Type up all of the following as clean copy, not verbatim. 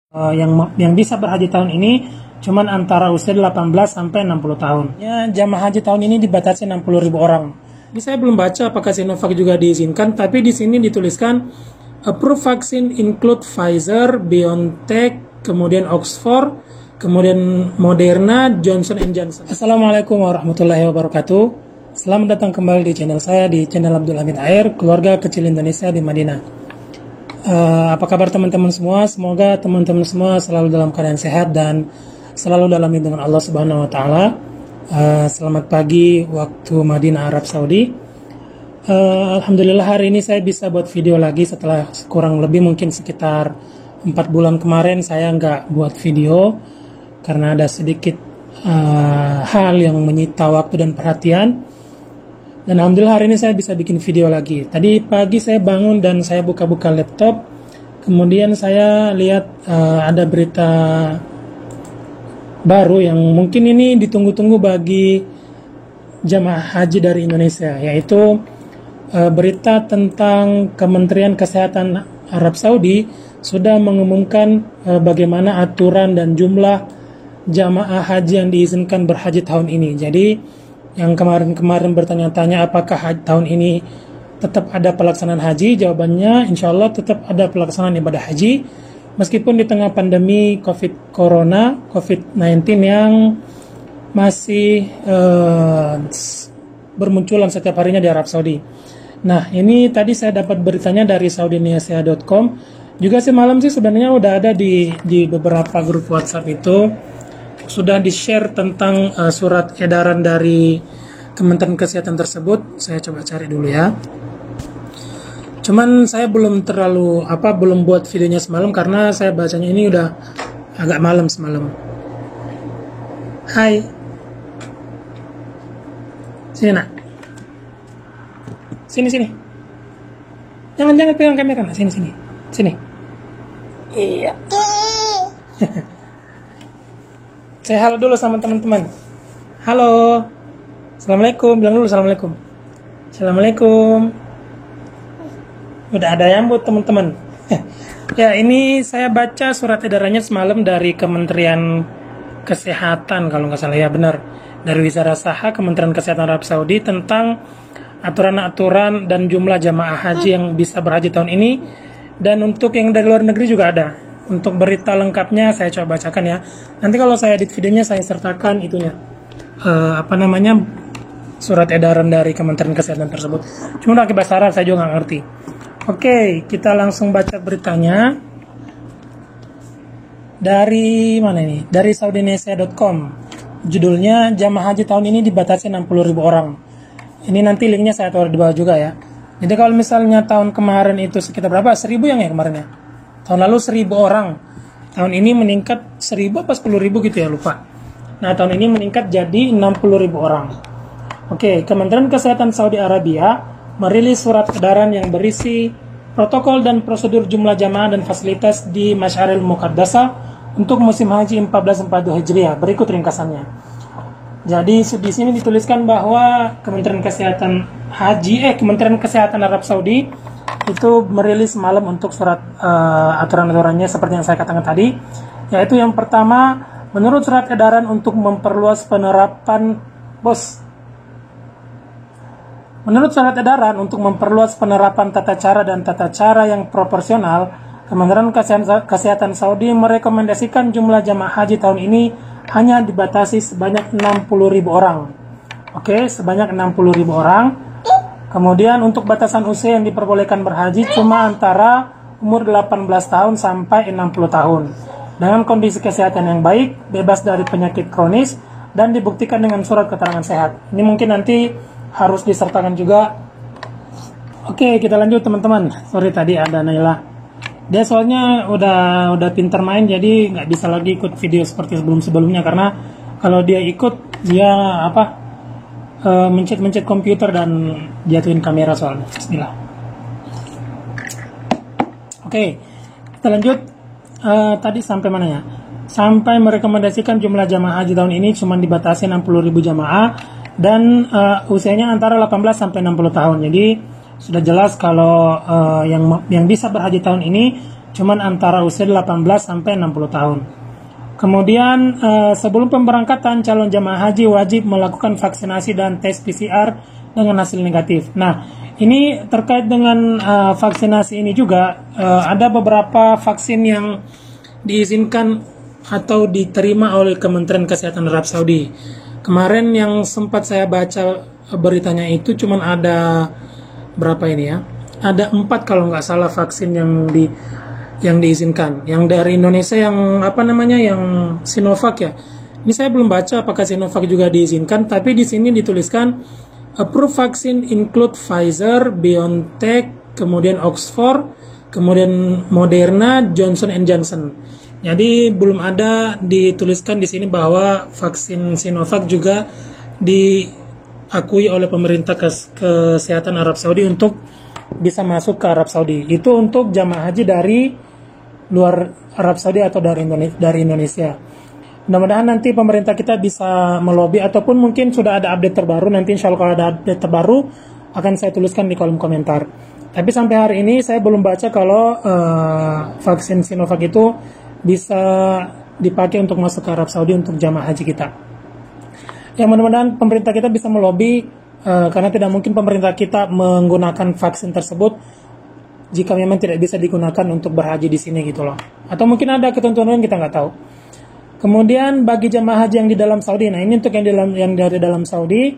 yang bisa berhaji tahun ini cuman antara usia 18 sampai 60 tahun. Ya, jamaah haji tahun ini dibatasi 60.000 orang. Ini saya belum baca apakah Sinovac juga diizinkan, tapi di sini dituliskan approved vaccine include Pfizer, BioNTech, kemudian Oxford, kemudian Moderna, Johnson & Johnson. Assalamualaikum warahmatullahi wabarakatuh. Selamat datang kembali di channel saya, di channel Abdul Hamid Air, keluarga kecil Indonesia di Madinah. Apa kabar teman-teman semua? Semoga teman-teman semua selalu dalam keadaan sehat dan selalu dalam lindungan Allah Subhanahu wa taala. Selamat pagi waktu Madinah, Arab Saudi. Alhamdulillah hari ini saya bisa buat video lagi setelah kurang lebih mungkin sekitar 4 bulan kemarin saya nggak buat video karena ada sedikit hal yang menyita waktu dan perhatian. Dan alhamdulillah hari ini saya bisa bikin video lagi. Tadi pagi saya bangun dan saya buka-buka laptop. Kemudian saya lihat ada berita baru yang mungkin ini ditunggu-tunggu bagi jamaah haji dari Indonesia, yaitu berita tentang Kementerian Kesehatan Arab Saudi sudah mengumumkan bagaimana aturan dan jumlah jamaah haji yang diizinkan berhaji tahun ini. Jadi yang kemarin bertanya-tanya apakah tahun ini tetap ada pelaksanaan haji, jawabannya insya Allah tetap ada pelaksanaan ibadah haji meskipun di tengah pandemi COVID-19 yang masih bermunculan setiap harinya di Arab Saudi. Nah, ini tadi saya dapat beritanya dari saudinesia.com. Juga semalam sih sebenarnya udah ada di beberapa grup WhatsApp itu sudah di-share tentang surat edaran dari Kementerian Kesehatan tersebut. Saya coba cari dulu ya. Cuman saya belum belum buat videonya semalam karena saya bacanya ini udah agak malam semalam. Hai. Sini nak. Sini. Jangan pegang kamera nak. Sini. Iya. Saya halo dulu sama teman-teman. Halo. Assalamualaikum. Bilang dulu assalamualaikum. Assalamualaikum. Udah ada yang buat teman-teman. Ya, ini saya baca surat edarannya semalam dari Kementerian Kesehatan kalau nggak salah ya, benar. Dari Wizara Saha Kementerian Kesehatan Arab Saudi tentang aturan-aturan dan jumlah jamaah haji yang bisa berhaji tahun ini. Dan untuk yang dari luar negeri juga ada. Untuk berita lengkapnya saya coba bacakan ya. Nanti kalau saya edit videonya saya sertakan itunya. Surat edaran dari Kementerian Kesehatan tersebut. Cuma pakai bahasa Arab saya juga nggak ngerti. Oke, kita langsung baca beritanya. Dari mana ini? Dari saudinesia.com. Judulnya jamaah haji tahun ini dibatasi 60.000 orang. Ini nanti linknya saya taruh di bawah juga ya. Jadi kalau misalnya tahun kemarin itu sekitar berapa? 1.000 yang ya kemarin ya? Tahun lalu 1.000 orang. Tahun ini meningkat 1.000 apa 10.000 gitu ya, lupa. Nah, tahun ini meningkat jadi 60.000 orang. Oke, Kementerian Kesehatan Saudi Arabia merilis surat edaran yang berisi protokol dan prosedur jumlah jamaah dan fasilitas di Masyaril Muqaddasah untuk musim haji 1442 Hijriah. Berikut ringkasannya. Jadi di sini dituliskan bahwa Kementerian Kesehatan Arab Saudi itu merilis malam untuk surat aturan-aturannya seperti yang saya katakan tadi, yaitu yang pertama, menurut surat edaran untuk memperluas penerapan tata cara dan tata cara yang proporsional, Kementerian Kesehatan Saudi merekomendasikan jumlah jamaah haji tahun ini hanya dibatasi sebanyak 60.000 orang. Oke, sebanyak 60.000 orang. Kemudian untuk batasan usia yang diperbolehkan berhaji cuma antara umur 18 tahun sampai 60 tahun. Dengan kondisi kesehatan yang baik, bebas dari penyakit kronis, dan dibuktikan dengan surat keterangan sehat. Ini mungkin nanti harus disertakan juga. Oke, kita lanjut teman-teman. Sorry tadi ada Naila. Dia soalnya udah pintar main jadi nggak bisa lagi ikut video seperti sebelumnya karena kalau dia ikut dia mencet komputer dan jatuhin kamera soalnya. Bismillah. Oke, kita lanjut. Tadi sampai mana ya? Sampai merekomendasikan jumlah jamaah haji tahun ini cuma dibatasi 60.000 jamaah dan usianya antara 18 sampai 60 tahun. Jadi sudah jelas kalau yang bisa berhaji tahun ini cuman antara usia 18 sampai 60 tahun. Kemudian sebelum pemberangkatan, calon jamaah haji wajib melakukan vaksinasi dan tes PCR dengan hasil negatif. Nah, ini terkait dengan vaksinasi ini juga ada beberapa vaksin yang diizinkan atau diterima oleh Kementerian Kesehatan Arab Saudi. Kemarin yang sempat saya baca beritanya itu cuman ada berapa ini ya? Ada 4 kalau nggak salah vaksin yang diizinkan. Yang dari Indonesia yang yang Sinovac ya. Ini saya belum baca apakah Sinovac juga diizinkan, tapi di sini dituliskan approved vaccine include Pfizer, BioNTech, kemudian Oxford, kemudian Moderna, Johnson & Johnson. Jadi belum ada dituliskan di sini bahwa vaksin Sinovac juga diakui oleh pemerintah kesehatan Arab Saudi untuk bisa masuk ke Arab Saudi. Itu untuk jamaah haji dari luar Arab Saudi atau dari Indonesia. Mudah-mudahan nanti pemerintah kita bisa melobi ataupun mungkin sudah ada update terbaru. Nanti insya Allah kalau ada update terbaru akan saya tuliskan di kolom komentar. Tapi sampai hari ini saya belum baca kalau vaksin Sinovac itu bisa dipakai untuk masuk ke Arab Saudi untuk jamaah haji kita. Ya mudah-mudahan pemerintah kita bisa melobi karena tidak mungkin pemerintah kita menggunakan vaksin tersebut jika memang tidak bisa digunakan untuk berhaji di sini gitu loh. Atau mungkin ada ketentuan yang kita nggak tahu. Kemudian bagi jamaah haji yang di dalam Saudi, nah ini untuk yang dari dalam Saudi,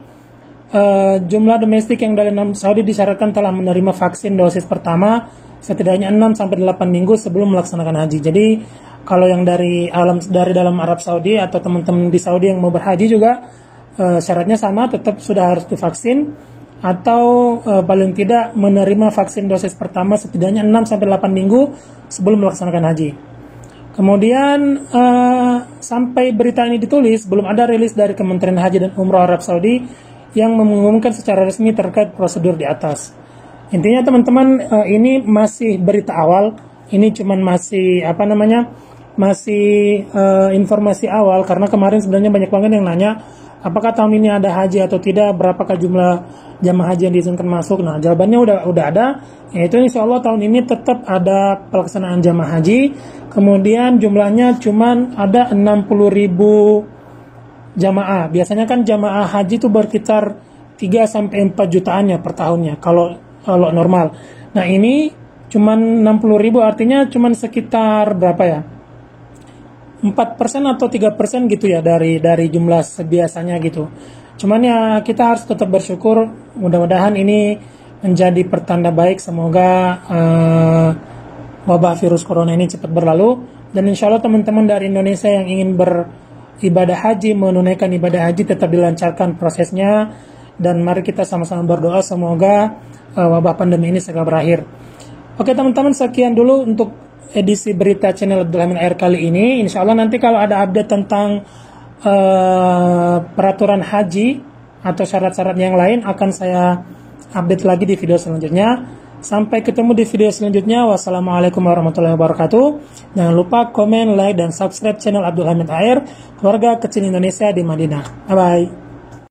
jumlah domestik yang dari dalam Saudi disyaratkan telah menerima vaksin dosis pertama setidaknya 6-8 minggu sebelum melaksanakan haji. Jadi kalau yang dari dalam Arab Saudi atau teman-teman di Saudi yang mau berhaji juga syaratnya sama, tetap sudah harus divaksin atau paling tidak menerima vaksin dosis pertama setidaknya 6-8 minggu sebelum melaksanakan haji. Kemudian sampai berita ini ditulis belum ada rilis dari Kementerian Haji dan Umrah Arab Saudi yang mengumumkan secara resmi terkait prosedur di atas. Intinya teman-teman, ini masih berita awal, ini cuman masih informasi awal, karena kemarin sebenarnya banyak banget yang nanya apakah tahun ini ada haji atau tidak, berapakah jumlah jamaah haji yang diizinkan masuk. Nah, jawabannya udah ada, yaitu insya Allah tahun ini tetap ada pelaksanaan jamaah haji. Kemudian jumlahnya cuman ada 60.000 jamaah. Biasanya kan jamaah haji itu berkisar 3-4 jutaan ya per tahunnya kalau normal. Nah, ini cuman 60.000, artinya cuman sekitar berapa ya? 4% atau 3% gitu ya dari jumlah biasanya gitu. Cuman ya kita harus tetap bersyukur, mudah-mudahan ini menjadi pertanda baik, semoga wabah virus corona ini cepat berlalu, dan insya Allah teman-teman dari Indonesia yang ingin beribadah haji, menunaikan ibadah haji tetap dilancarkan prosesnya, dan mari kita sama-sama berdoa semoga wabah pandemi ini segera berakhir. Oke teman-teman, sekian dulu untuk edisi berita channel Abdul Hamid Air kali ini. Insya Allah nanti kalau ada update tentang peraturan haji atau syarat-syarat yang lain akan saya update lagi di video selanjutnya. Sampai ketemu di video selanjutnya. Wassalamualaikum warahmatullahi wabarakatuh. Jangan lupa komen, like, dan subscribe channel Abdul Hamid Air, keluarga kecil Indonesia di Madinah. Bye bye.